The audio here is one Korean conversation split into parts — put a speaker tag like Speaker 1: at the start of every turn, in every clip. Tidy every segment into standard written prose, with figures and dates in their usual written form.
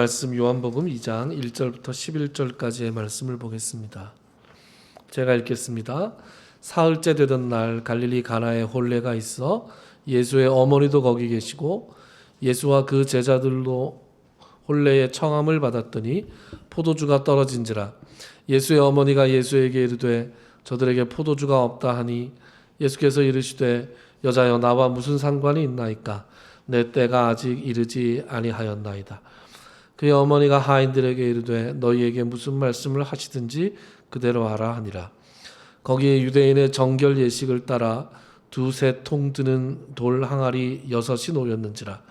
Speaker 1: 말씀 요한복음 2장 1절부터 11절까지의 말씀을 보겠습니다. 제가 읽겠습니다. 사흘째 되던 날 갈릴리 가나에 혼례가 있어 예수의 어머니도 거기 계시고 예수와 그 제자들도 혼례의 청함을 받았더니 포도주가 떨어진지라. 예수의 어머니가 예수에게 이르되 저들에게 포도주가 없다 하니 예수께서 이르시되 여자여 나와 무슨 상관이 있나이까 내 때가 아직 이르지 아니하였나이다. 그의 어머니가 하인들에게 이르되 너희에게 무슨 말씀을 하시든지 그대로 하라 하니라. 거기에 유대인의 정결 예식을 따라 두세 통 드는 돌 항아리 6이 놓였는지라.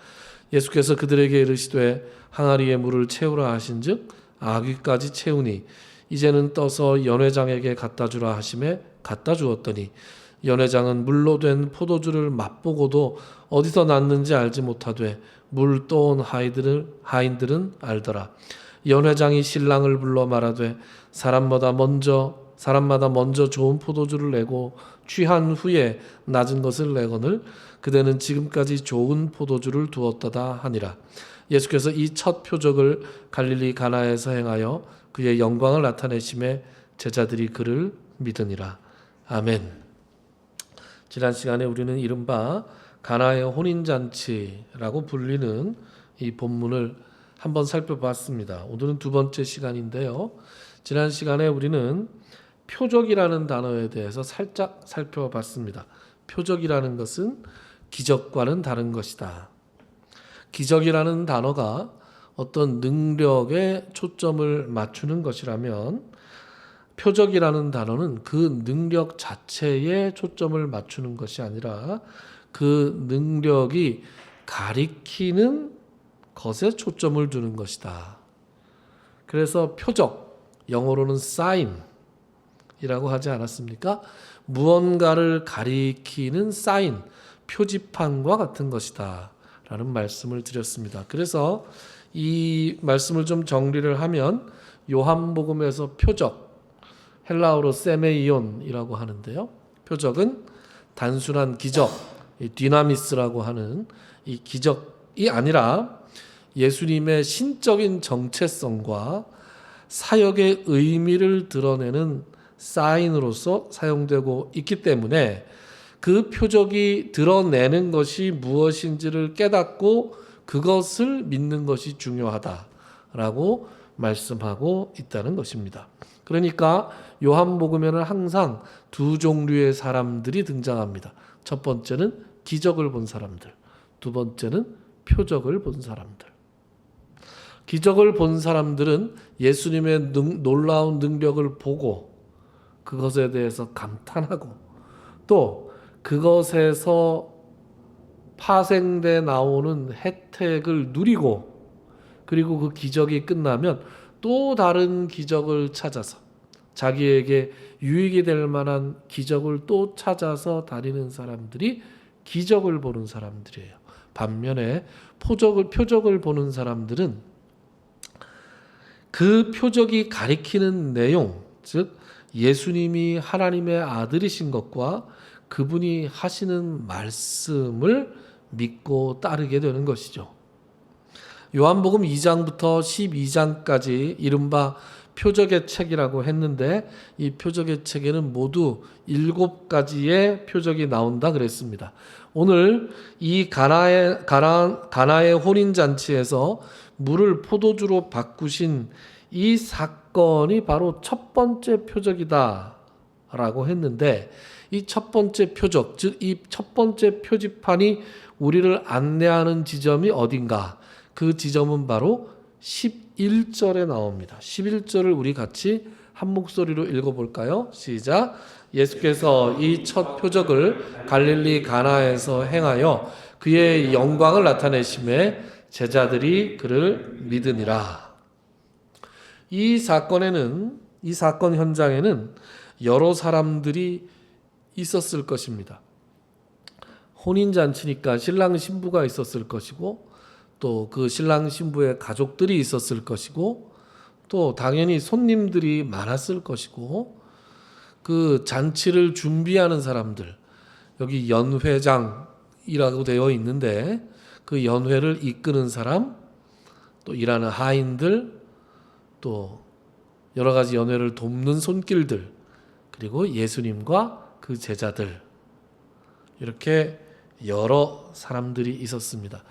Speaker 1: 예수께서 그들에게 이르시되 항아리에 물을 채우라 하신즉 아귀까지 채우니 이제는 떠서 연회장에게 갖다 주라 하심에 갖다 주었더니 연회장은 물로 된 포도주를 맛보고도 어디서 났는지 알지 못하되 물 떠온 하인들은 알더라. 연회장이 신랑을 불러 말하되 사람마다 먼저 좋은 포도주를 내고 취한 후에 낮은 것을 내거늘 그대는 지금까지 좋은 포도주를 두었다다 하니라. 예수께서 이 첫 표적을 갈릴리 가나에서 행하여 그의 영광을 나타내심에 제자들이 그를 믿으니라. 아멘. 지난 시간에 우리는 이른바 가나의 혼인잔치라고 불리는 이 본문을 한번 살펴봤습니다. 오늘은 두 번째 시간인데요. 지난 시간에 우리는 표적이라는 단어에 대해서 살짝 살펴봤습니다. 표적이라는 것은 기적과는 다른 것이다. 기적이라는 단어가 어떤 능력에 초점을 맞추는 것이라면 표적이라는 단어는 그 능력 자체에 초점을 맞추는 것이 아니라 그 능력이 가리키는 것에 초점을 두는 것이다. 그래서 표적, 영어로는 sign이라고 하지 않았습니까? 무언가를 가리키는 사인, 표지판과 같은 것이다 라는 말씀을 드렸습니다. 그래서 이 말씀을 좀 정리를 하면 요한복음에서 표적, 헬라어로 세메이온이라고 하는데요. 표적은 단순한 기적, 디나미스라고 하는 이 기적이 아니라 예수님의 신적인 정체성과 사역의 의미를 드러내는 사인으로서 사용되고 있기 때문에 그 표적이 드러내는 것이 무엇인지를 깨닫고 그것을 믿는 것이 중요하다라고 말씀하고 있다는 것입니다. 그러니까 요한복음에는 항상 두 종류의 사람들이 등장합니다. 첫 번째는 기적을 본 사람들, 두 번째는 표적을 본 사람들. 기적을 본 사람들은 예수님의 놀라운 능력을 보고 그것에 대해서 감탄하고 또 그것에서 파생돼 나오는 혜택을 누리고 그리고 그 기적이 끝나면 또 다른 기적을 찾아서 자기에게 유익이 될 만한 기적을 또 찾아서 다니는 사람들이 기적을 보는 사람들이에요. 반면에 표적을 보는 사람들은 그 표적이 가리키는 내용, 즉 예수님이 하나님의 아들이신 것과 그분이 하시는 말씀을 믿고 따르게 되는 것이죠. 요한복음 2장부터 12장까지 이른바 표적의 책이라고 했는데 이 표적의 책에는 모두 7가지의 표적이 나온다 그랬습니다. 오늘 이 가나의 혼인잔치에서 물을 포도주로 바꾸신 이 사건이 바로 첫 번째 표적이다 라고 했는데 이 첫 번째 표적, 즉 이 첫 번째 표지판이 우리를 안내하는 지점이 어딘가? 그 지점은 바로 11절에 나옵니다. 11절을 우리 같이 한 목소리로 읽어볼까요? 시작. 예수께서 이 첫 표적을 갈릴리 가나에서 행하여 그의 영광을 나타내심에 제자들이 그를 믿으니라. 이 사건 현장에는 여러 사람들이 있었을 것입니다. 혼인잔치니까 신랑 신부가 있었을 것이고 또 그 신랑 신부의 가족들이 있었을 것이고 또 당연히 손님들이 많았을 것이고 그 잔치를 준비하는 사람들, 여기 연회장이라고 되어 있는데 그 연회를 이끄는 사람, 또 일하는 하인들, 또 여러 가지 연회를 돕는 손길들, 그리고 예수님과 그 제자들, 이렇게 여러 사람들이 있었습니다.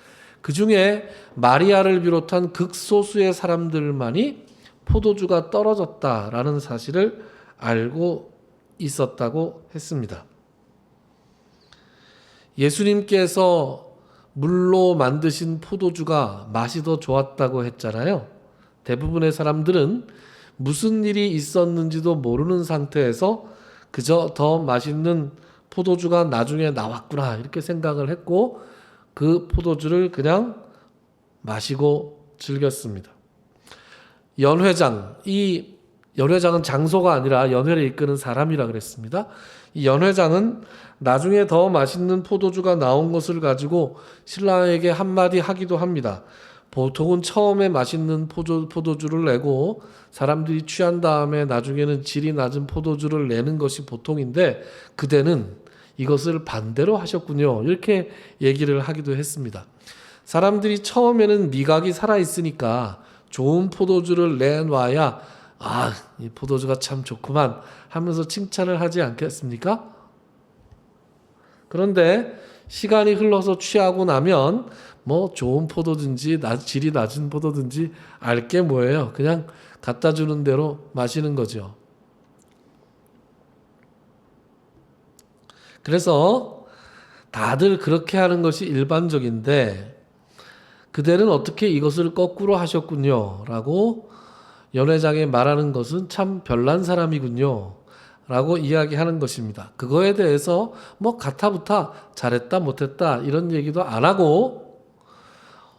Speaker 1: 그 중에 마리아를 비롯한 극소수의 사람들만이 포도주가 떨어졌다라는 사실을 알고 있었다고 했습니다. 예수님께서 물로 만드신 포도주가 맛이 더 좋았다고 했잖아요. 대부분의 사람들은 무슨 일이 있었는지도 모르는 상태에서 그저 더 맛있는 포도주가 나중에 나왔구나 이렇게 생각을 했고 그 포도주를 그냥 마시고 즐겼습니다. 연회장, 이 연회장은 장소가 아니라 연회를 이끄는 사람이라 그랬습니다. 이 연회장은 나중에 더 맛있는 포도주가 나온 것을 가지고 신랑에게 한마디 하기도 합니다. 보통은 처음에 맛있는 포도주를 내고 사람들이 취한 다음에 나중에는 질이 낮은 포도주를 내는 것이 보통인데 그대는 이것을 반대로 하셨군요. 이렇게 얘기를 하기도 했습니다. 사람들이 처음에는 미각이 살아있으니까 좋은 포도주를 내놔야 이 포도주가 참 좋구만 하면서 칭찬을 하지 않겠습니까? 그런데 시간이 흘러서 취하고 나면 뭐 좋은 포도든지 질이 낮은 포도든지 알게 뭐예요. 그냥 갖다 주는 대로 마시는 거죠. 그래서 다들 그렇게 하는 것이 일반적인데 그대는 어떻게 이것을 거꾸로 하셨군요 라고 연회장에 말하는 것은 참 별난 사람이군요 라고 이야기하는 것입니다. 그거에 대해서 뭐 가타부타 잘했다 못했다 이런 얘기도 안 하고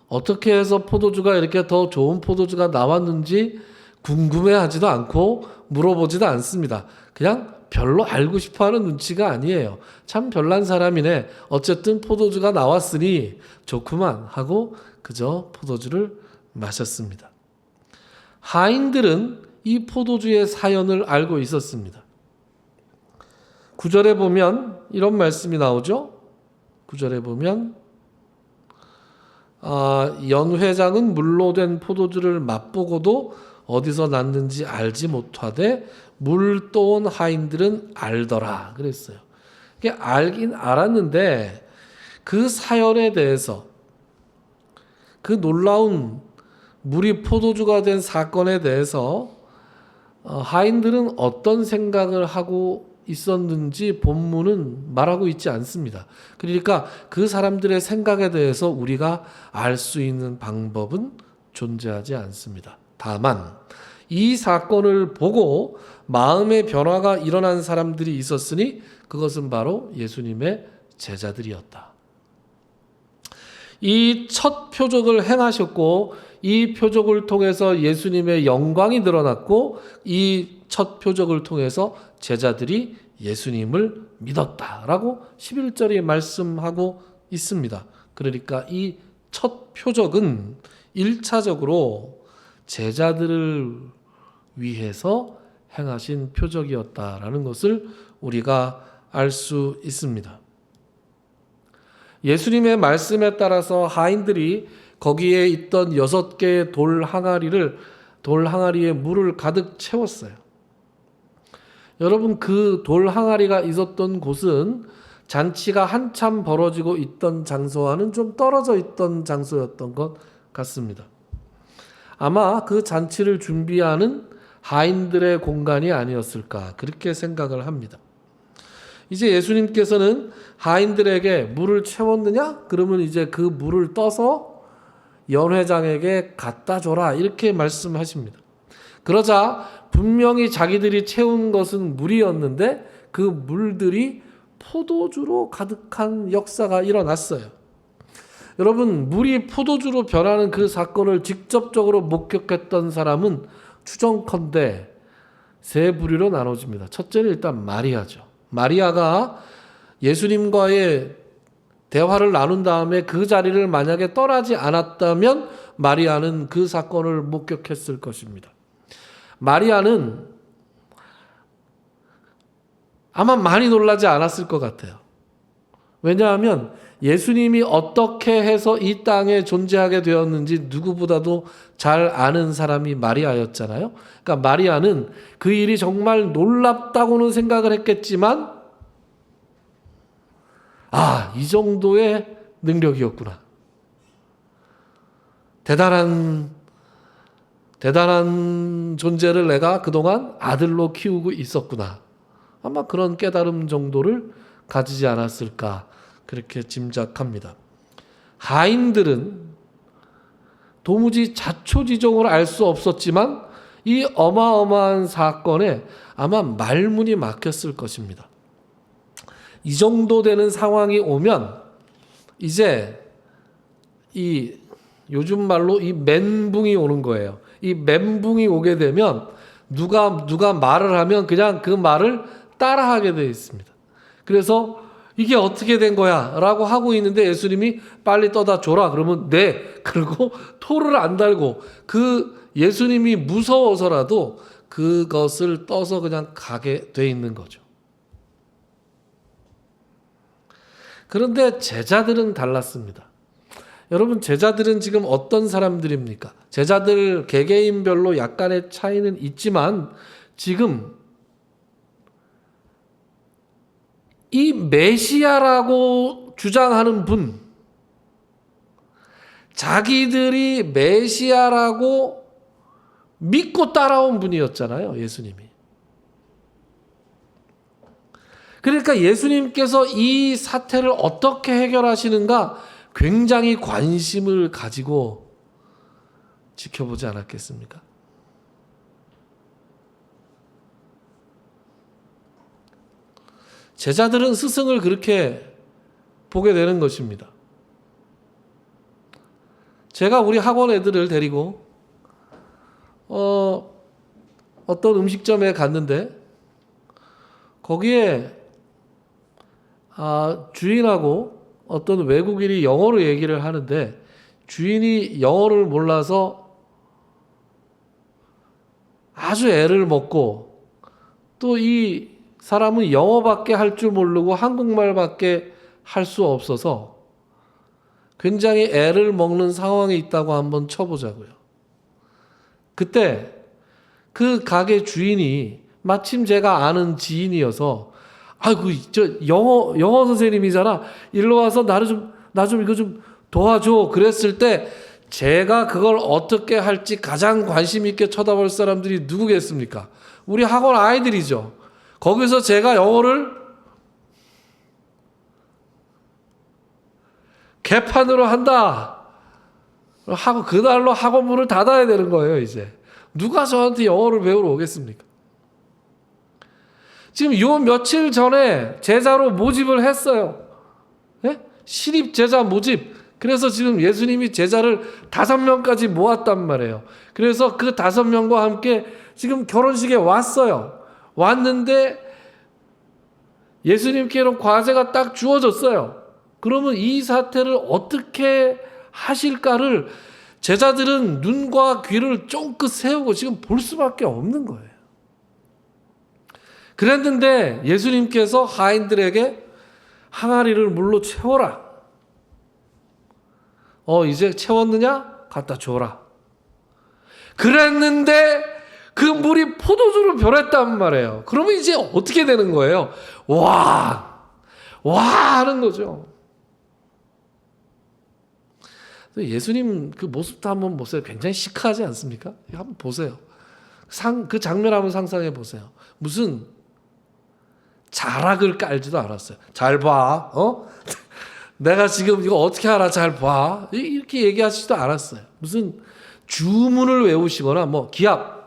Speaker 1: 어떻게 해서 포도주가 이렇게 더 좋은 포도주가 나왔는지 궁금해하지도 않고 물어보지도 않습니다. 그냥 별로 알고 싶어하는 눈치가 아니에요. 참 별난 사람이네. 어쨌든 포도주가 나왔으니 좋구만 하고 그저 포도주를 마셨습니다. 하인들은 이 포도주의 사연을 알고 있었습니다. 9절에 보면 이런 말씀이 나오죠. 9절에 보면 연회장은 물로 된 포도주를 맛보고도 어디서 났는지 알지 못하되 물 떠온 하인들은 알더라 그랬어요. 알긴 알았는데 그 사연에 대해서 그 놀라운 물이 포도주가 된 사건에 대해서 하인들은 어떤 생각을 하고 있었는지 본문은 말하고 있지 않습니다. 그러니까 그 사람들의 생각에 대해서 우리가 알 수 있는 방법은 존재하지 않습니다. 다만 이 사건을 보고 마음의 변화가 일어난 사람들이 있었으니 그것은 바로 예수님의 제자들이었다. 이 첫 표적을 행하셨고 이 표적을 통해서 예수님의 영광이 드러났고 이 첫 표적을 통해서 제자들이 예수님을 믿었다라고 11절에 말씀하고 있습니다. 그러니까 이 첫 표적은 1차적으로 제자들을 위해서 행하신 표적이었다라는 것을 우리가 알 수 있습니다. 예수님의 말씀에 따라서 하인들이 거기에 있던 6개의 돌 항아리에 물을 가득 채웠어요. 여러분 그 돌 항아리가 있었던 곳은 잔치가 한참 벌어지고 있던 장소와는 좀 떨어져 있던 장소였던 것 같습니다. 아마 그 잔치를 준비하는 하인들의 공간이 아니었을까 그렇게 생각을 합니다. 이제 예수님께서는 하인들에게 물을 채웠느냐? 그러면 이제 그 물을 떠서 연회장에게 갖다 줘라 이렇게 말씀하십니다. 그러자 분명히 자기들이 채운 것은 물이었는데 그 물들이 포도주로 가득한 역사가 일어났어요. 여러분 물이 포도주로 변하는 그 사건을 직접적으로 목격했던 사람은 추정컨대 세 부류로 나눠집니다. 첫째는 일단 마리아죠. 마리아가 예수님과의 대화를 나눈 다음에 그 자리를 만약에 떠나지 않았다면 마리아는 그 사건을 목격했을 것입니다. 마리아는 아마 많이 놀라지 않았을 것 같아요. 왜냐하면 예수님이 어떻게 해서 이 땅에 존재하게 되었는지 누구보다도 잘 아는 사람이 마리아였잖아요. 그러니까 마리아는 그 일이 정말 놀랍다고는 생각을 했겠지만, 이 정도의 능력이었구나. 대단한 존재를 내가 그동안 아들로 키우고 있었구나. 아마 그런 깨달음 정도를 가지지 않았을까, 그렇게 짐작합니다. 하인들은 도무지 자초지종으로 알 수 없었지만 이 어마어마한 사건에 아마 말문이 막혔을 것입니다. 이 정도 되는 상황이 오면 이제 이 요즘 말로 이 멘붕이 오는 거예요. 이 멘붕이 오게 되면 누가 말을 하면 그냥 그 말을 따라하게 되어 있습니다. 그래서 이게 어떻게 된 거야? 라고 하고 있는데 예수님이 빨리 떠다 줘라. 그러면 네. 그리고 토를 안 달고 그 예수님이 무서워서라도 그것을 떠서 그냥 가게 돼 있는 거죠. 그런데 제자들은 달랐습니다. 여러분, 제자들은 지금 어떤 사람들입니까? 제자들 개개인별로 약간의 차이는 있지만 지금 이 메시아라고 주장하는 분, 자기들이 메시아라고 믿고 따라온 분이었잖아요, 예수님이. 그러니까 예수님께서 이 사태를 어떻게 해결하시는가 굉장히 관심을 가지고 지켜보지 않았겠습니까? 제자들은 스승을 그렇게 보게 되는 것입니다. 제가 우리 학원 애들을 데리고 어떤 음식점에 갔는데 거기에 주인하고 어떤 외국인이 영어로 얘기를 하는데 주인이 영어를 몰라서 아주 애를 먹고 또 이 사람은 영어밖에 할 줄 모르고 한국말밖에 할 수 없어서 굉장히 애를 먹는 상황에 있다고 한번 쳐보자고요. 그때 그 가게 주인이 마침 제가 아는 지인이어서 아이고 저 영어 선생님이잖아. 일로 와서 나 좀 이거 좀 도와줘. 그랬을 때 제가 그걸 어떻게 할지 가장 관심 있게 쳐다볼 사람들이 누구겠습니까? 우리 학원 아이들이죠. 거기서 제가 영어를 개판으로 한다 하고 그날로 학원 문을 닫아야 되는 거예요. 이제 누가 저한테 영어를 배우러 오겠습니까? 지금 요 며칠 전에 제자로 모집을 했어요. 네? 신입 제자 모집. 그래서 지금 예수님이 제자를 5명까지 모았단 말이에요. 그래서 그 5명과 함께 지금 결혼식에 왔어요. 왔는데 예수님께는 과제가 딱 주어졌어요. 그러면 이 사태를 어떻게 하실까를 제자들은 눈과 귀를 쫑긋 세우고 지금 볼 수밖에 없는 거예요. 그랬는데 예수님께서 하인들에게 항아리를 물로 채워라. 이제 채웠느냐? 갖다 줘라. 그랬는데 그 물이 포도주로 변했단 말이에요. 그러면 이제 어떻게 되는 거예요? 와 하는 거죠. 예수님 그 모습도 한번 보세요. 굉장히 시크하지 않습니까? 한번 보세요. 그 장면 한번 상상해 보세요. 무슨 자락을 깔지도 않았어요. 잘 봐. 내가 지금 이거 어떻게 알아? 잘 봐. 이렇게 얘기하지도 않았어요. 무슨 주문을 외우시거나 뭐 기합,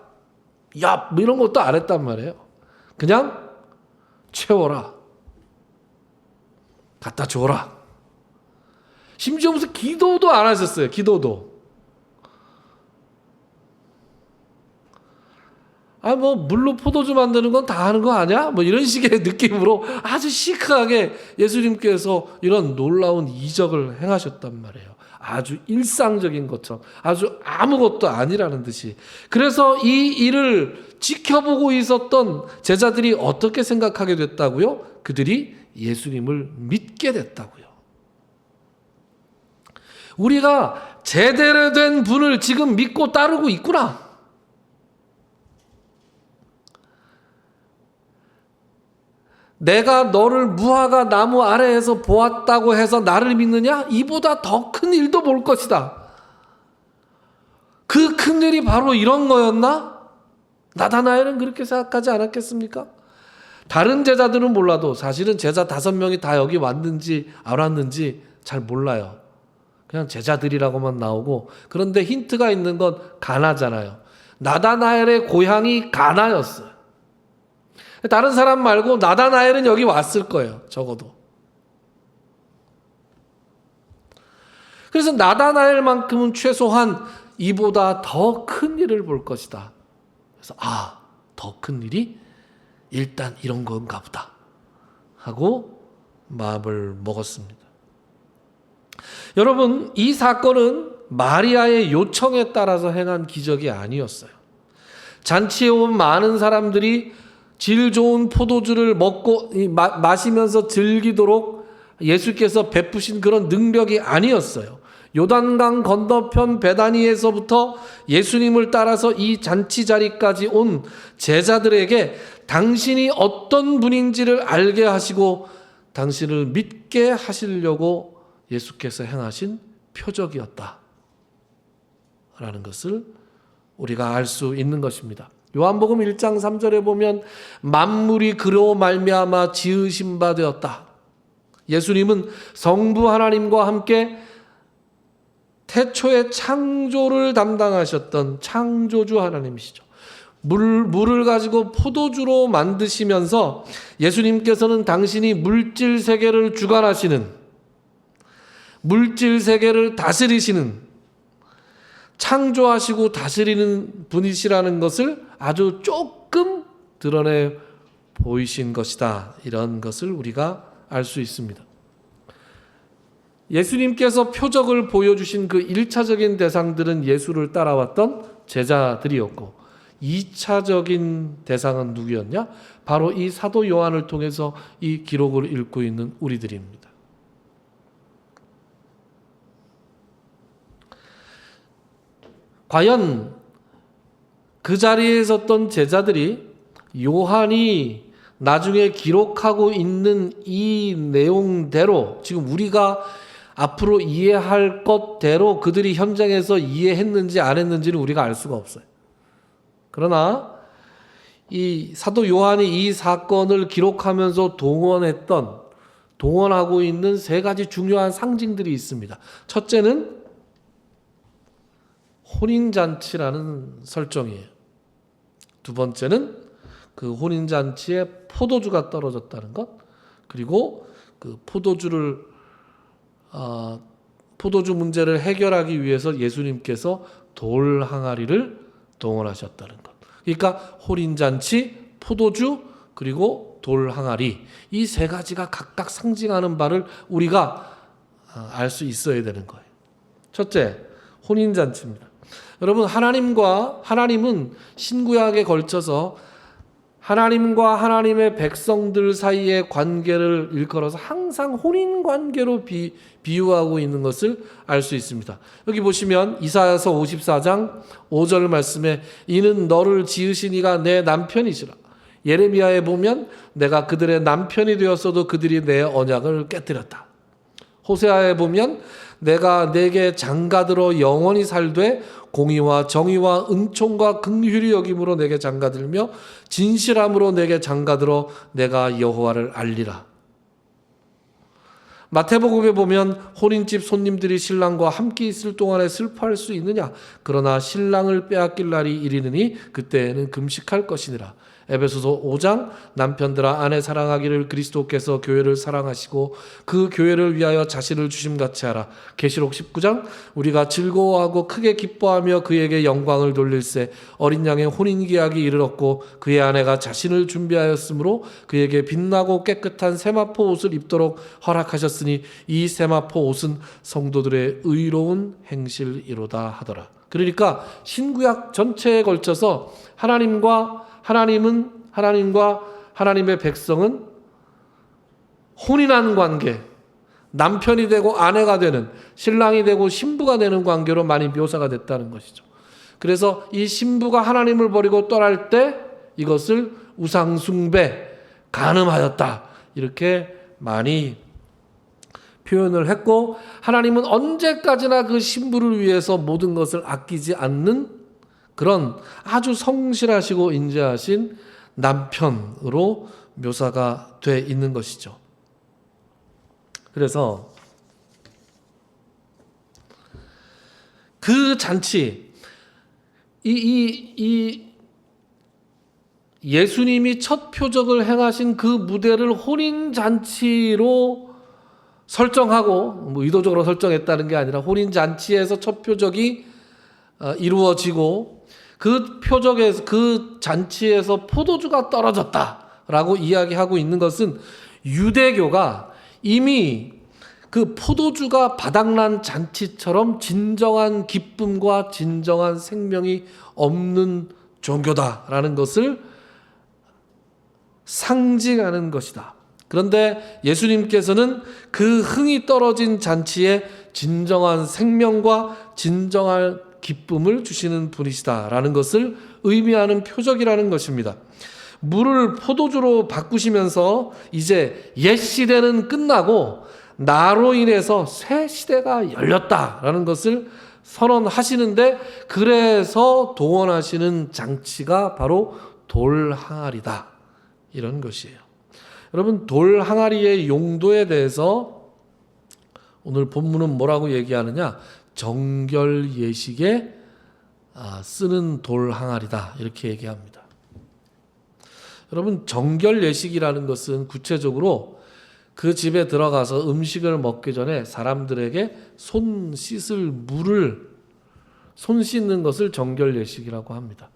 Speaker 1: 얍 뭐 이런 것도 안 했단 말이에요. 그냥 채워라. 갖다 줘라. 심지어 무슨 기도도 안 하셨어요. 기도도. 뭐 물로 포도주 만드는 건 다 하는 거 아니야? 뭐 이런 식의 느낌으로 아주 시크하게 예수님께서 이런 놀라운 이적을 행하셨단 말이에요. 아주 일상적인 것처럼 아주 아무것도 아니라는 듯이. 그래서 이 일을 지켜보고 있었던 제자들이 어떻게 생각하게 됐다고요? 그들이 예수님을 믿게 됐다고요. 우리가 제대로 된 분을 지금 믿고 따르고 있구나. 내가 너를 무화과 나무 아래에서 보았다고 해서 나를 믿느냐? 이보다 더 큰 일도 볼 것이다. 그 큰 일이 바로 이런 거였나? 나다나엘은 그렇게 생각하지 않았겠습니까? 다른 제자들은 몰라도 사실은 제자 5명이 다 여기 왔는지 안 왔는지 잘 몰라요. 그냥 제자들이라고만 나오고, 그런데 힌트가 있는 건 가나잖아요. 나다나엘의 고향이 가나였어요. 다른 사람 말고 나다나엘은 여기 왔을 거예요. 적어도. 그래서 나다나엘만큼은 최소한 이보다 더 큰 일을 볼 것이다. 그래서 더 큰 일이 일단 이런 건가 보다 하고 마음을 먹었습니다. 여러분, 이 사건은 마리아의 요청에 따라서 행한 기적이 아니었어요. 잔치에 온 많은 사람들이 질 좋은 포도주를 먹고 마시면서 즐기도록 예수께서 베푸신 그런 능력이 아니었어요. 요단강 건너편 베다니에서부터 예수님을 따라서 이 잔치 자리까지 온 제자들에게 당신이 어떤 분인지를 알게 하시고 당신을 믿게 하시려고 예수께서 행하신 표적이었다 라는 것을 우리가 알 수 있는 것입니다. 요한복음 1장 3절에 보면 만물이 그로 말미암아 지으신 바 되었다. 예수님은 성부 하나님과 함께 태초에 창조를 담당하셨던 창조주 하나님이시죠. 물을 가지고 포도주로 만드시면서 예수님께서는 당신이 물질 세계를 주관하시는, 물질 세계를 다스리시는, 창조하시고 다스리는 분이시라는 것을 아주 조금 드러내 보이신 것이다. 이런 것을 우리가 알 수 있습니다. 예수님께서 표적을 보여주신 그 1차적인 대상들은 예수를 따라왔던 제자들이었고 2차적인 대상은 누구였냐? 바로 이 사도 요한을 통해서 이 기록을 읽고 있는 우리들입니다. 과연 그 자리에 있었던 제자들이 요한이 나중에 기록하고 있는 이 내용대로 지금 우리가 앞으로 이해할 것대로 그들이 현장에서 이해했는지 안 했는지는 우리가 알 수가 없어요. 그러나 이 사도 요한이 이 사건을 기록하면서 동원하고 있는 3가지 중요한 상징들이 있습니다. 첫째는 혼인잔치라는 설정이에요. 두 번째는 그 혼인잔치에 포도주가 떨어졌다는 것, 그리고 그 포도주 문제를 해결하기 위해서 예수님께서 돌 항아리를 동원하셨다는 것. 그러니까 혼인잔치, 포도주, 그리고 돌 항아리, 이 3가지가 각각 상징하는 바를 우리가 알 수 있어야 되는 거예요. 첫째, 혼인잔치입니다. 여러분, 하나님은 신구약에 걸쳐서 하나님과 하나님의 백성들 사이의 관계를 일컬어서 항상 혼인관계로 비유하고 있는 것을 알 수 있습니다. 여기 보시면 이사야서 54장 5절 말씀에 이는 너를 지으신 이가 내 남편이시라. 예레미야에 보면 내가 그들의 남편이 되었어도 그들이 내 언약을 깨뜨렸다. 호세아에 보면 내가 내게 장가들어 영원히 살되 공의와 정의와 은총과 긍휼히 여김으로 내게 장가들며 진실함으로 내게 장가들어 내가 여호와를 알리라. 마태복음에 보면 혼인집 손님들이 신랑과 함께 있을 동안에 슬퍼할 수 있느냐? 그러나 신랑을 빼앗길 날이 이르느니 그때에는 금식할 것이니라. 에베소서 5장 남편들아 아내 사랑하기를 그리스도께서 교회를 사랑하시고 그 교회를 위하여 자신을 주심같이 하라. 계시록 19장 우리가 즐거워하고 크게 기뻐하며 그에게 영광을 돌릴세. 어린 양의 혼인계약이 이르렀고 그의 아내가 자신을 준비하였으므로 그에게 빛나고 깨끗한 세마포 옷을 입도록 허락하셨으니 이 세마포 옷은 성도들의 의로운 행실이로다 하더라. 그러니까 신구약 전체에 걸쳐서 하나님과 하나님의 백성은 혼인한 관계, 남편이 되고 아내가 되는, 신랑이 되고 신부가 되는 관계로 많이 묘사가 됐다는 것이죠. 그래서 이 신부가 하나님을 버리고 떠날 때 이것을 우상숭배, 간음하였다, 이렇게 많이 표현을 했고, 하나님은 언제까지나 그 신부를 위해서 모든 것을 아끼지 않는 그런 아주 성실하시고 인자하신 남편으로 묘사가 돼 있는 것이죠. 그래서 그 잔치, 이 예수님이 첫 표적을 행하신 그 무대를 혼인잔치로 설정하고, 뭐 의도적으로 설정했다는 게 아니라 혼인잔치에서 첫 표적이 이루어지고, 그 표적에서, 그 잔치에서 포도주가 떨어졌다라고 이야기하고 있는 것은 유대교가 이미 그 포도주가 바닥난 잔치처럼 진정한 기쁨과 진정한 생명이 없는 종교다라는 것을 상징하는 것이다. 그런데 예수님께서는 그 흥이 떨어진 잔치에 진정한 생명과 진정한 기쁨을 주시는 분이시다라는 것을 의미하는 표적이라는 것입니다. 물을 포도주로 바꾸시면서 이제 옛 시대는 끝나고 나로 인해서 새 시대가 열렸다라는 것을 선언하시는데, 그래서 동원하시는 장치가 바로 돌항아리다, 이런 것이에요. 여러분, 돌항아리의 용도에 대해서 오늘 본문은 뭐라고 얘기하느냐? 정결 예식에 쓰는 돌항아리다, 이렇게 얘기합니다. 여러분, 정결 예식이라는 것은 구체적으로 그 집에 들어가서 음식을 먹기 전에 사람들에게 손 씻는 것을 정결 예식이라고 합니다.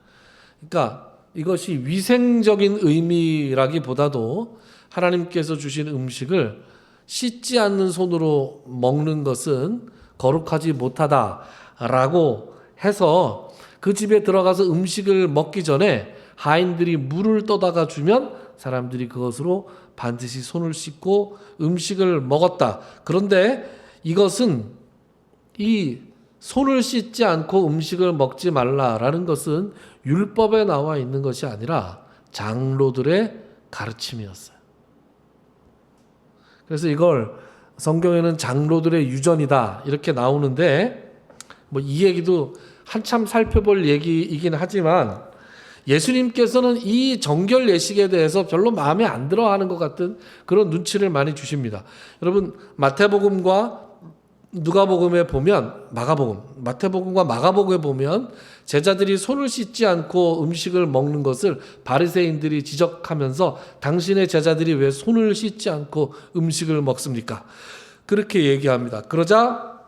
Speaker 1: 그러니까 이것이 위생적인 의미라기보다도 하나님께서 주신 음식을 씻지 않는 손으로 먹는 것은 거룩하지 못하다라고 해서 그 집에 들어가서 음식을 먹기 전에 하인들이 물을 떠다가 주면 사람들이 그것으로 반드시 손을 씻고 음식을 먹었다. 그런데 이것은 이 손을 씻지 않고 음식을 먹지 말라라는 것은 율법에 나와 있는 것이 아니라 장로들의 가르침이었어요. 그래서 이걸 성경에는 장로들의 유전이다, 이렇게 나오는데, 뭐 이 얘기도 한참 살펴볼 얘기이긴 하지만 예수님께서는 이 정결 예식에 대해서 별로 마음에 안 들어하는 것 같은 그런 눈치를 많이 주십니다. 여러분, 마태복음과 누가복음에 보면, 마태복음과 마가복음에 보면 제자들이 손을 씻지 않고 음식을 먹는 것을 바리새인들이 지적하면서 당신의 제자들이 왜 손을 씻지 않고 음식을 먹습니까? 그렇게 얘기합니다. 그러자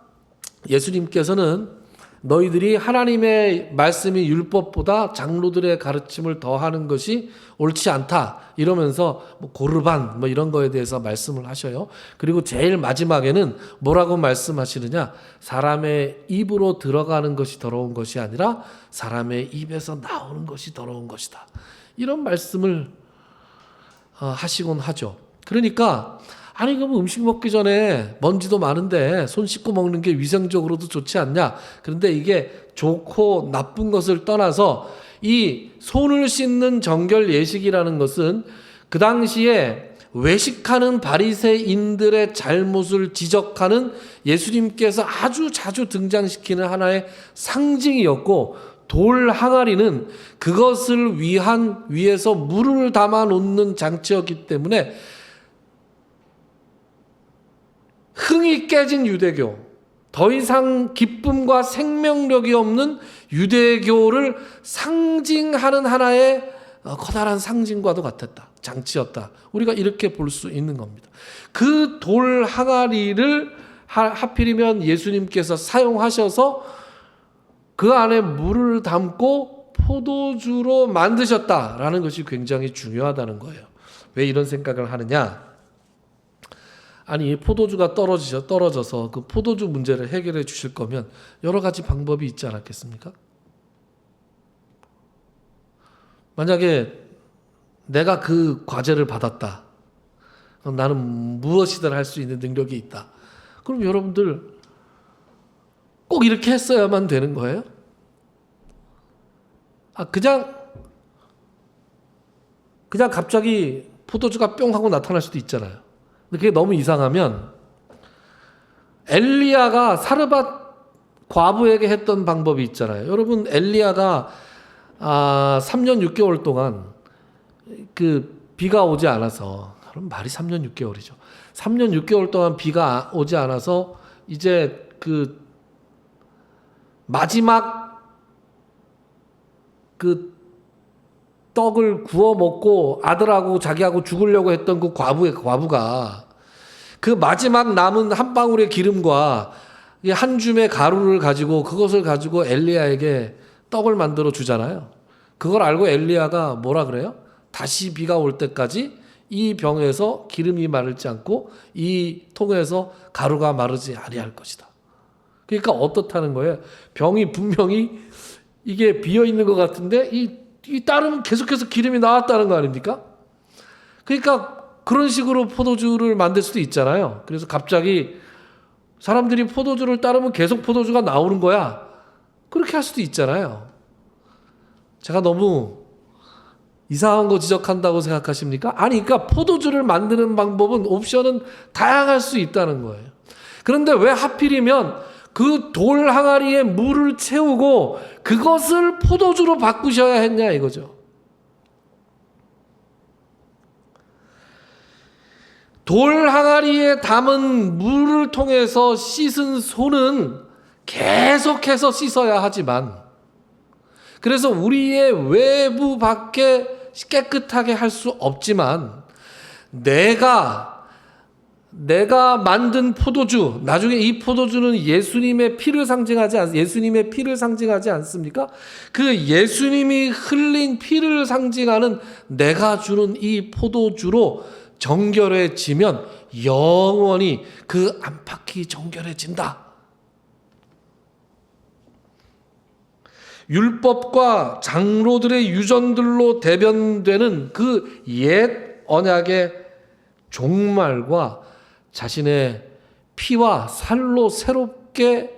Speaker 1: 예수님께서는 너희들이 하나님의 말씀이 율법보다 장로들의 가르침을 더하는 것이 옳지 않다, 이러면서 뭐 고르반 이런 거에 대해서 말씀을 하셔요. 그리고 제일 마지막에는 뭐라고 말씀하시느냐? 사람의 입으로 들어가는 것이 더러운 것이 아니라 사람의 입에서 나오는 것이 더러운 것이다, 이런 말씀을 하시곤 하죠. 그러니까 아니, 그럼 음식 먹기 전에 먼지도 많은데 손 씻고 먹는 게 위생적으로도 좋지 않냐? 그런데 이게 좋고 나쁜 것을 떠나서 이 손을 씻는 정결 예식이라는 것은 그 당시에 외식하는 바리새인들의 잘못을 지적하는 예수님께서 아주 자주 등장시키는 하나의 상징이었고, 돌 항아리는 그것을 위해서 물을 담아 놓는 장치였기 때문에 흥이 깨진 유대교, 더 이상 기쁨과 생명력이 없는 유대교를 상징하는 하나의 커다란 상징과도 같았다, 장치였다, 우리가 이렇게 볼 수 있는 겁니다. 그 돌 항아리를 하필이면 예수님께서 사용하셔서 그 안에 물을 담고 포도주로 만드셨다라는 것이 굉장히 중요하다는 거예요. 왜 이런 생각을 하느냐? 아니, 포도주가 떨어져서 그 포도주 문제를 해결해 주실 거면 여러 가지 방법이 있지 않았겠습니까? 만약에 내가 그 과제를 받았다, 나는 무엇이든 할 수 있는 능력이 있다. 그럼 여러분들 꼭 이렇게 했어야만 되는 거예요? 그냥 갑자기 포도주가 뿅 하고 나타날 수도 있잖아요. 근데 그게 너무 이상하면 엘리야가 사르밧 과부에게 했던 방법이 있잖아요. 여러분, 엘리야가 3년 6개월 동안 그 비가 오지 않아서, 그럼 말이 3년 6개월이죠. 3년 6개월 동안 비가 오지 않아서 이제 그 마지막 그 떡을 구워 먹고 아들하고 자기하고 죽으려고 했던 그 과부가 그 마지막 남은 한 방울의 기름과 한 줌의 가루를 가지고 그것을 가지고 엘리야에게 떡을 만들어 주잖아요. 그걸 알고 엘리야가 뭐라 그래요? 다시 비가 올 때까지 이 병에서 기름이 마르지 않고 이 통에서 가루가 마르지 아니할 것이다. 그러니까 어떻다는 거예요? 병이 분명히 이게 비어 있는 것 같은데 이 따르면 계속해서 기름이 나왔다는 거 아닙니까? 그러니까 그런 식으로 포도주를 만들 수도 있잖아요. 그래서 갑자기 사람들이 포도주를 따르면 계속 포도주가 나오는 거야. 그렇게 할 수도 있잖아요. 제가 너무 이상한 거 지적한다고 생각하십니까? 아니, 그러니까 포도주를 만드는 방법은 옵션은 다양할 수 있다는 거예요. 그런데 왜 하필이면 그 돌 항아리에 물을 채우고 그것을 포도주로 바꾸셔야 했냐 이거죠. 돌 항아리에 담은 물을 통해서 씻은 손은 계속해서 씻어야 하지만, 그래서 우리의 외부 밖에 깨끗하게 할 수 없지만 내가 만든 포도주, 나중에 이 포도주는 예수님의 피를 상징하지 않습니까? 그 예수님이 흘린 피를 상징하는 내가 주는 이 포도주로 정결해지면 영원히 그 안팎이 정결해진다. 율법과 장로들의 유전들로 대변되는 그 옛 언약의 종말과 자신의 피와 살로 새롭게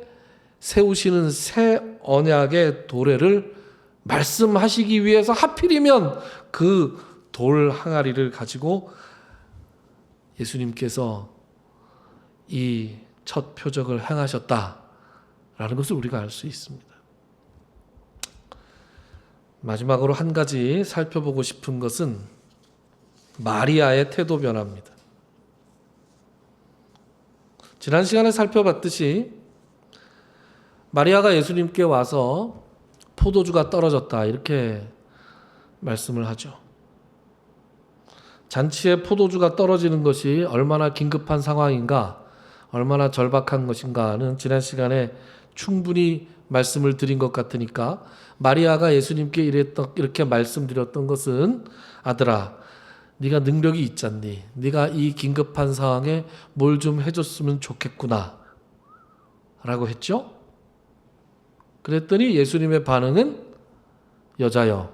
Speaker 1: 세우시는 새 언약의 도래를 말씀하시기 위해서 하필이면 그 돌 항아리를 가지고 예수님께서 이 첫 표적을 행하셨다라는 것을 우리가 알 수 있습니다. 마지막으로 한 가지 살펴보고 싶은 것은 마리아의 태도 변화입니다. 지난 시간에 살펴봤듯이 마리아가 예수님께 와서 포도주가 떨어졌다 이렇게 말씀을 하죠. 잔치에 포도주가 떨어지는 것이 얼마나 긴급한 상황인가, 얼마나 절박한 것인가는 지난 시간에 충분히 말씀을 드린 것 같으니까, 마리아가 예수님께 이렇게 말씀드렸던 것은 아들아, 네가 능력이 있잖니, 네가 이 긴급한 상황에 뭘 좀 해줬으면 좋겠구나 라고 했죠. 그랬더니 예수님의 반응은 여자여,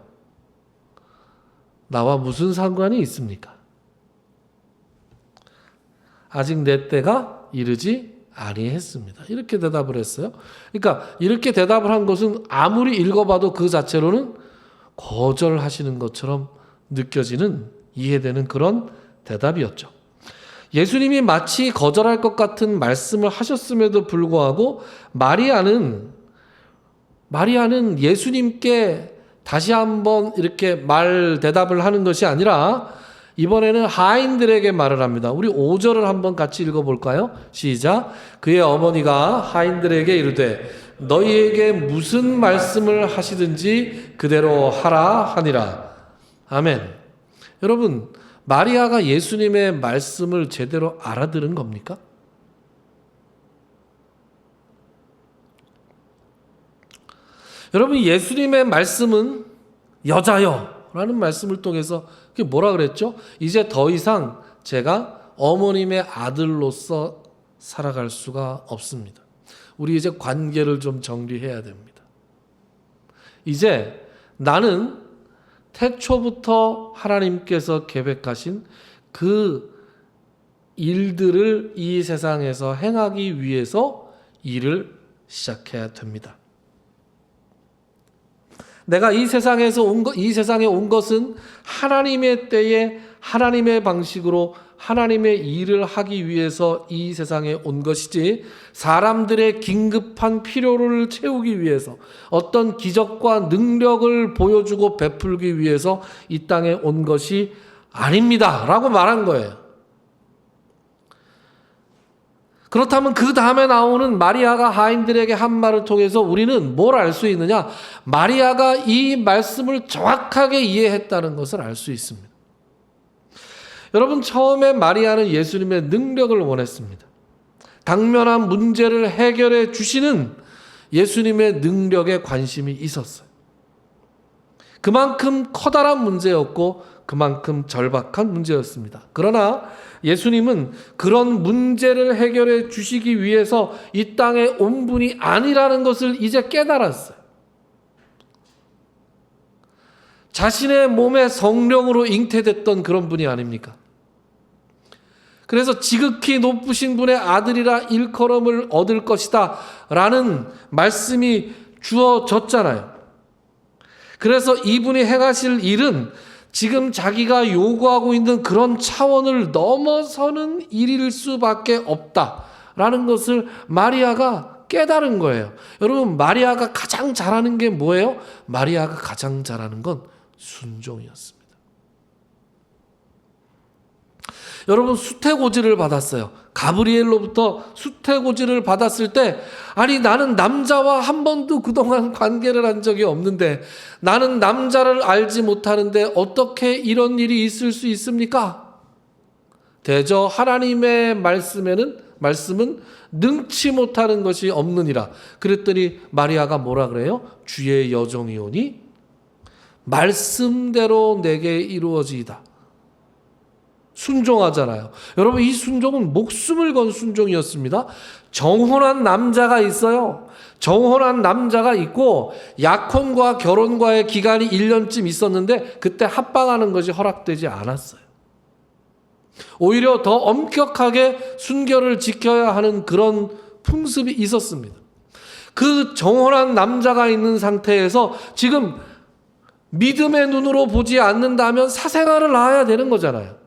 Speaker 1: 나와 무슨 상관이 있습니까? 아직 내 때가 이르지 아니했습니다. 이렇게 대답을 했어요. 그러니까 이렇게 대답을 한 것은 아무리 읽어봐도 그 자체로는 거절하시는 것처럼 느껴지는, 이해되는 그런 대답이었죠. 예수님이 마치 거절할 것 같은 말씀을 하셨음에도 불구하고 마리아는 예수님께 다시 한번 이렇게 대답을 하는 것이 아니라 이번에는 하인들에게 말을 합니다. 우리 5절을 한번 같이 읽어볼까요? 시작. 그의 어머니가 하인들에게 이르되 너희에게 무슨 말씀을 하시든지 그대로 하라 하니라. 아멘. 여러분, 마리아가 예수님의 말씀을 제대로 알아들은 겁니까? 여러분, 예수님의 말씀은 여자여 라는 말씀을 통해서 그게 뭐라 그랬죠? 이제 더 이상 제가 어머님의 아들로서 살아갈 수가 없습니다. 우리 이제 관계를 좀 정리해야 됩니다. 이제 나는 태초부터 하나님께서 계획하신 그 일들을 이 세상에서 행하기 위해서 일을 시작해야 됩니다. 내가 이 세상에 온 것은 하나님의 때에 하나님의 방식으로 하나님의 일을 하기 위해서 이 세상에 온 것이지, 사람들의 긴급한 필요를 채우기 위해서 어떤 기적과 능력을 보여주고 베풀기 위해서 이 땅에 온 것이 아닙니다 라고 말한 거예요. 그렇다면 그 다음에 나오는 마리아가 하인들에게 한 말을 통해서 우리는 뭘 알 수 있느냐? 마리아가 이 말씀을 정확하게 이해했다는 것을 알 수 있습니다. 여러분, 처음에 마리아는 예수님의 능력을 원했습니다. 당면한 문제를 해결해 주시는 예수님의 능력에 관심이 있었어요. 그만큼 커다란 문제였고 그만큼 절박한 문제였습니다. 그러나 예수님은 그런 문제를 해결해 주시기 위해서 이 땅에 온 분이 아니라는 것을 이제 깨달았어요. 자신의 몸에 성령으로 잉태됐던 그런 분이 아닙니까? 그래서 지극히 높으신 분의 아들이라 일컬음을 얻을 것이다 라는 말씀이 주어졌잖아요. 그래서 이분이 행하실 일은 지금 자기가 요구하고 있는 그런 차원을 넘어서는 일일 수밖에 없다라는 것을 마리아가 깨달은 거예요. 여러분, 마리아가 가장 잘하는 게 뭐예요? 마리아가 가장 잘하는 건 순종이었습니다. 여러분, 수태고지를 받았어요. 가브리엘로부터 수태고지를 받았을 때, 아니 나는 남자와 한 번도 그동안 관계를 한 적이 없는데, 나는 남자를 알지 못하는데 어떻게 이런 일이 있을 수 있습니까? 대저 하나님의 말씀은 능치 못하는 것이 없느니라. 그랬더니 마리아가 뭐라 그래요? 주의 여종이오니 말씀대로 내게 이루어지이다. 순종하잖아요. 여러분, 이 순종은 목숨을 건 순종이었습니다. 정혼한 남자가 있어요. 정혼한 남자가 있고 약혼과 결혼과의 기간이 1년쯤 있었는데 그때 합방하는 것이 허락되지 않았어요. 오히려 더 엄격하게 순결을 지켜야 하는 그런 풍습이 있었습니다. 그 정혼한 남자가 있는 상태에서 지금 믿음의 눈으로 보지 않는다면 사생아를 낳아야 되는 거잖아요.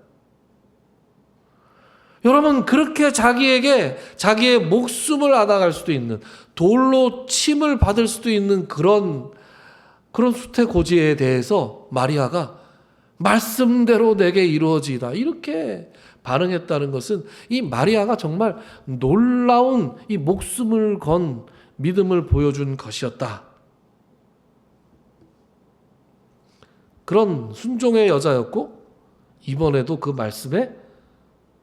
Speaker 1: 여러분, 그렇게 자기에게 자기의 목숨을 앗아갈 수도 있는, 돌로 침을 받을 수도 있는 그런 수태고지에 대해서 마리아가 말씀대로 내게 이루어지이다 이렇게 반응했다는 것은 이 마리아가 정말 놀라운 이 목숨을 건 믿음을 보여준 것이었다. 그런 순종의 여자였고 이번에도 그 말씀에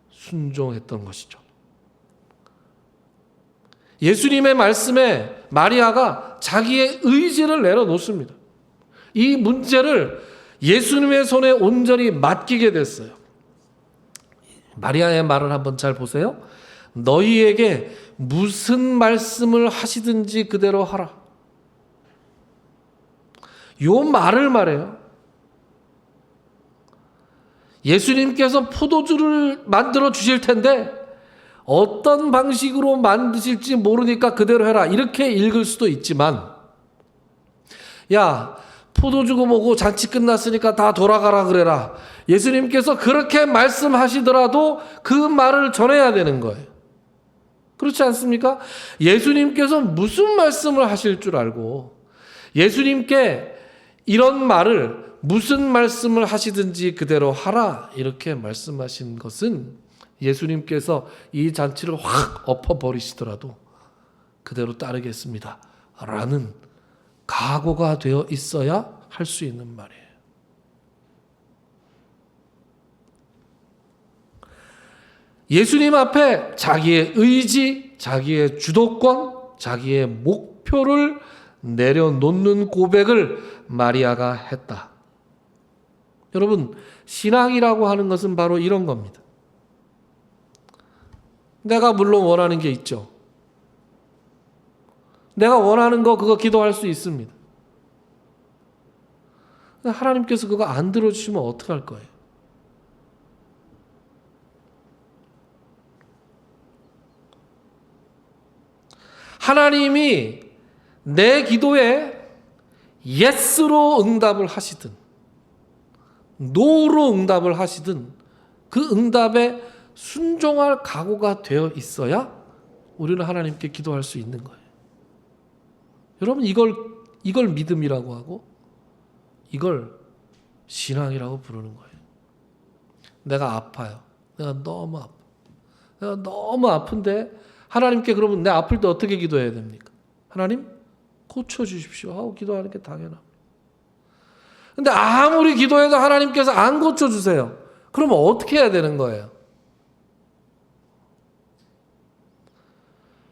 Speaker 1: 순종했던 것이죠. 예수님의 말씀에 마리아가 자기의 의지를 내려놓습니다. 이 문제를 예수님의 손에 온전히 맡기게 됐어요. 마리아의 말을 한번 잘 보세요. 너희에게 무슨 말씀을 하시든지 그대로 하라. 요 말을 말해요. 예수님께서 포도주를 만들어 주실 텐데 어떤 방식으로 만드실지 모르니까 그대로 해라 이렇게 읽을 수도 있지만, 야, 포도주고 뭐고 잔치 끝났으니까 다 돌아가라 그래라, 예수님께서 그렇게 말씀하시더라도 그 말을 전해야 되는 거예요. 그렇지 않습니까? 예수님께서 무슨 말씀을 하실 줄 알고 예수님께 이런 말을, 무슨 말씀을 하시든지 그대로 하라 이렇게 말씀하신 것은 예수님께서 이 잔치를 확 엎어버리시더라도 그대로 따르겠습니다 라는 각오가 되어 있어야 할 수 있는 말이에요. 예수님 앞에 자기의 의지, 자기의 주도권, 자기의 목표를 내려놓는 고백을 마리아가 했다. 여러분, 신앙이라고 하는 것은 바로 이런 겁니다. 내가 물론 원하는 게 있죠. 내가 원하는 거 그거 기도할 수 있습니다. 하나님께서 그거 안 들어주시면 어떡할 거예요? 하나님이 내 기도에 예스로 응답을 하시든 노로 응답을 하시든 그 응답에 순종할 각오가 되어 있어야 우리는 하나님께 기도할 수 있는 거예요. 여러분, 이걸 믿음이라고 하고 이걸 신앙이라고 부르는 거예요. 내가 아파요. 내가 너무 아파. 내가 너무 아픈데 하나님께 그러면 내 아플 때 어떻게 기도해야 됩니까? 하나님 고쳐주십시오 하고 기도하는 게 당연합니다. 근데 아무리 기도해도 하나님께서 안 고쳐주세요. 그러면 어떻게 해야 되는 거예요?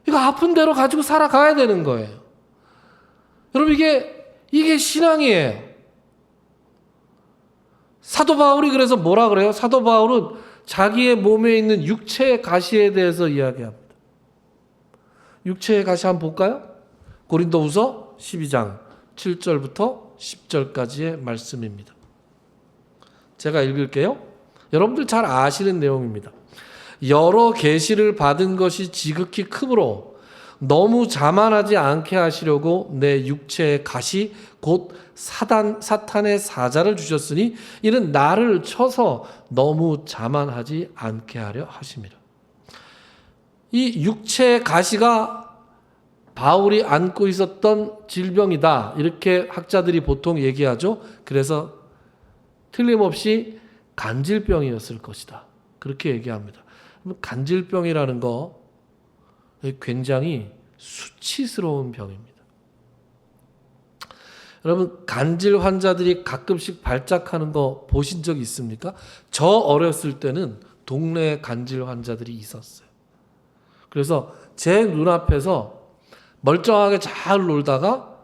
Speaker 1: 이거 아픈 대로 가지고 살아가야 되는 거예요. 여러분, 이게 신앙이에요. 사도 바울이 그래서 뭐라 그래요? 사도 바울은 자기의 몸에 있는 육체의 가시에 대해서 이야기합니다. 육체의 가시 한번 볼까요? 고린도후서 12장 7절부터 10절까지의 말씀입니다. 제가 읽을게요. 여러분들 잘 아시는 내용입니다. 여러 계시를 받은 것이 지극히 크므로 너무 자만하지 않게 하시려고 내 육체의 가시 곧 사탄의 사자를 주셨으니 이는 나를 쳐서 너무 자만하지 않게 하려 하심이라. 이 육체의 가시가 바울이 안고 있었던 질병이다, 이렇게 학자들이 보통 얘기하죠. 그래서 틀림없이 간질병이었을 것이다, 그렇게 얘기합니다. 간질병이라는 거 굉장히 수치스러운 병입니다. 여러분, 간질 환자들이 가끔씩 발작하는 거 보신 적 있습니까? 저 어렸을 때는 동네에 간질 환자들이 있었어요. 그래서 제 눈앞에서 멀쩡하게 잘 놀다가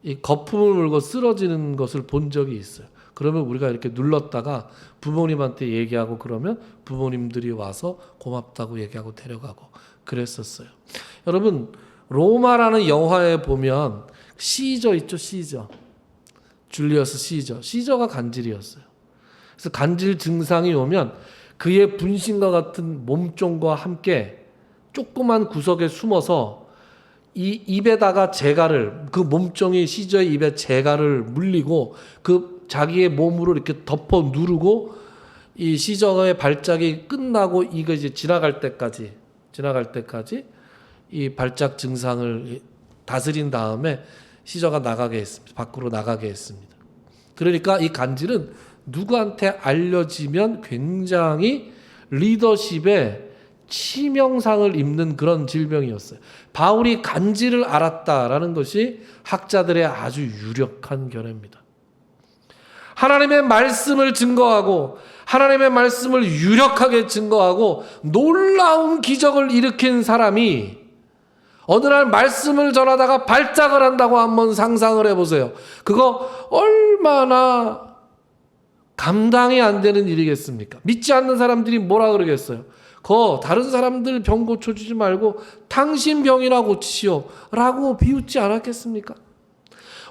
Speaker 1: 이 거품을 물고 쓰러지는 것을 본 적이 있어요. 그러면 우리가 이렇게 눌렀다가 부모님한테 얘기하고 그러면 부모님들이 와서 고맙다고 얘기하고 데려가고 그랬었어요. 여러분, 로마라는 영화에 보면 시저 있죠, 시저. 줄리어스 시저. 시저가 간질이었어요. 그래서 간질 증상이 오면 그의 분신과 같은 몸종과 함께 조그만 구석에 숨어서 이 입에다가 재갈을, 그 몸종이 시저의 입에 재갈을 물리고 그 자기의 몸으로 이렇게 덮어 누르고 이 시저의 발작이 끝나고 이거 이제 지나갈 때까지 이 발작 증상을 다스린 다음에 시저가 나가게 했습니다. 밖으로 나가게 했습니다. 그러니까 이 간질은 누구한테 알려지면 굉장히 리더십에 치명상을 입는 그런 질병이었어요. 바울이 간질을 알았다라는 것이 학자들의 아주 유력한 견해입니다. 하나님의 말씀을 증거하고 하나님의 말씀을 유력하게 증거하고 놀라운 기적을 일으킨 사람이 어느 날 말씀을 전하다가 발작을 한다고 한번 상상을 해보세요. 그거 얼마나 감당이 안 되는 일이겠습니까? 믿지 않는 사람들이 뭐라 그러겠어요? 다른 사람들 병 고쳐주지 말고 당신 병이나 고치시오 라고 비웃지 않았겠습니까?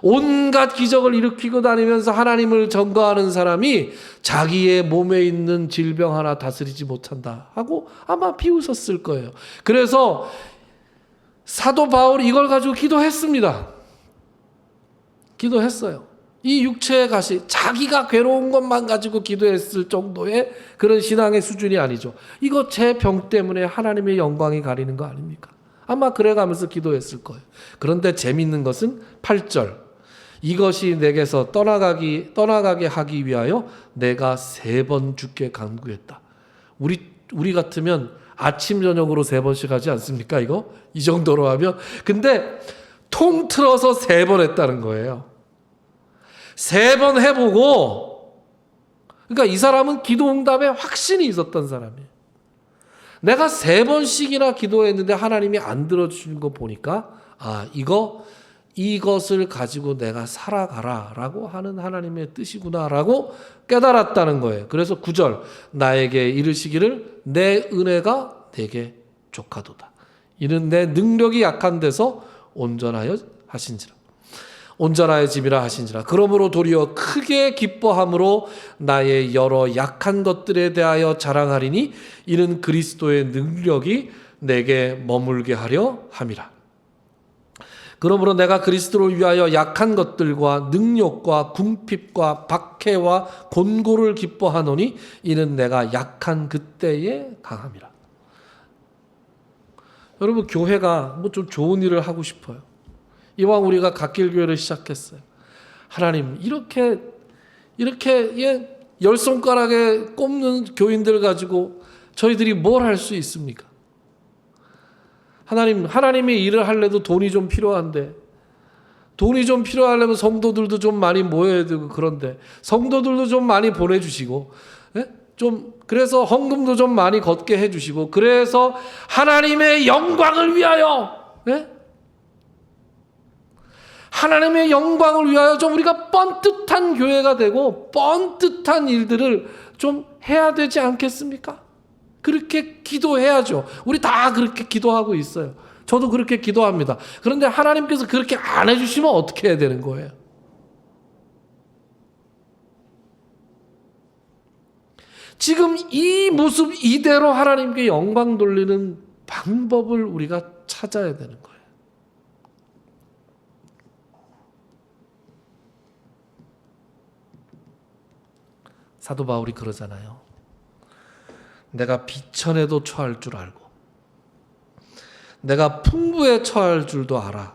Speaker 1: 온갖 기적을 일으키고 다니면서 하나님을 전거하는 사람이 자기의 몸에 있는 질병 하나 다스리지 못한다 하고 아마 비웃었을 거예요. 그래서 사도 바울이 이걸 가지고 기도했습니다. 기도했어요. 이 육체의 가시, 자기가 괴로운 것만 가지고 기도했을 정도의 그런 신앙의 수준이 아니죠. 이거 제 병 때문에 하나님의 영광이 가리는 거 아닙니까? 아마 그래가면서 기도했을 거예요. 그런데 재밌는 것은 8절. 이것이 내게서 떠나가게 하기 위하여 내가 3번 주께 간구했다. 우리 같으면 아침 저녁으로 3번씩 하지 않습니까? 이거 이 정도로 하면. 근데 통틀어서 3번 했다는 거예요. 3번 해보고, 그러니까 이 사람은 기도 응답에 확신이 있었던 사람이에요. 내가 3번씩이나 기도했는데 하나님이 안 들어주신 거 보니까 이것을 가지고 내가 살아가라 라고 하는 하나님의 뜻이구나 라고 깨달았다는 거예요. 그래서 9절, 나에게 이르시기를 내 은혜가 내게 족하도다. 이는 내 능력이 약한 데서 온전하여짐이라 하신지라. 그러므로 도리어 크게 기뻐함으로 나의 여러 약한 것들에 대하여 자랑하리니 이는 그리스도의 능력이 내게 머물게 하려 함이라. 그러므로 내가 그리스도를 위하여 약한 것들과 능욕과 궁핍과 박해와 곤고를 기뻐하노니 이는 내가 약한 그때에 강함이라. 여러분, 교회가 뭐 좀 좋은 일을 하고 싶어요. 이왕 우리가 갓길교회를 시작했어요. 하나님, 이렇게 열 손가락에 꼽는 교인들 가지고 저희들이 뭘 할 수 있습니까? 하나님의 일을 하려도 돈이 좀 필요한데, 돈이 좀 필요하려면 성도들도 좀 많이 모여야 되고, 그런데 성도들도 좀 많이 보내주시고, 그래서 헌금도 좀 많이 걷게 해주시고, 그래서 하나님의 영광을 위하여, 하나님의 영광을 위하여 좀 우리가 뻔뜻한 교회가 되고 뻔뜻한 일들을 좀 해야 되지 않겠습니까? 그렇게 기도해야죠. 우리 다 그렇게 기도하고 있어요. 저도 그렇게 기도합니다. 그런데 하나님께서 그렇게 안 해주시면 어떻게 해야 되는 거예요? 지금 이 모습 이대로 하나님께 영광 돌리는 방법을 우리가 찾아야 되는 거예요. 사도 바울이 그러잖아요. 내가 비천에도 처할 줄 알고 내가 풍부에 처할 줄도 알아.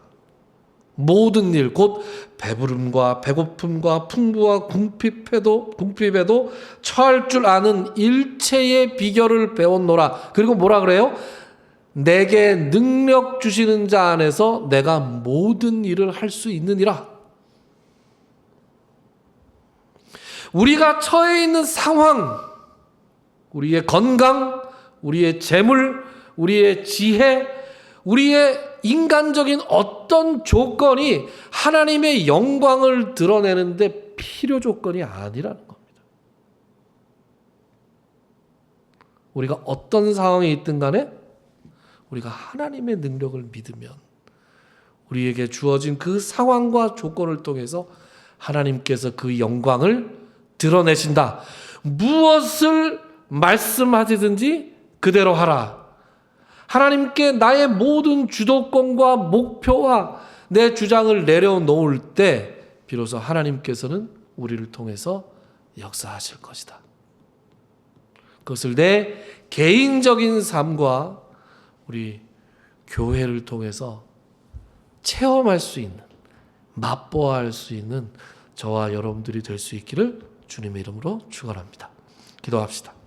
Speaker 1: 모든 일 곧 배부름과 배고픔과 풍부와 궁핍에도 처할 줄 아는 일체의 비결을 배웠노라. 그리고 뭐라 그래요? 내게 능력 주시는 자 안에서 내가 모든 일을 할 수 있느니라. 우리가 처해 있는 상황, 우리의 건강, 우리의 재물, 우리의 지혜, 우리의 인간적인 어떤 조건이 하나님의 영광을 드러내는데 필요 조건이 아니라는 겁니다. 우리가 어떤 상황에 있든 간에 우리가 하나님의 능력을 믿으면 우리에게 주어진 그 상황과 조건을 통해서 하나님께서 그 영광을 드러내신다. 무엇을 말씀하시든지 그대로 하라. 하나님께 나의 모든 주도권과 목표와 내 주장을 내려놓을 때 비로소 하나님께서는 우리를 통해서 역사하실 것이다. 그것을 내 개인적인 삶과 우리 교회를 통해서 체험할 수 있는, 맛보아할 수 있는 저와 여러분들이 될 수 있기를 주님의 이름으로 축원합니다. 기도합시다.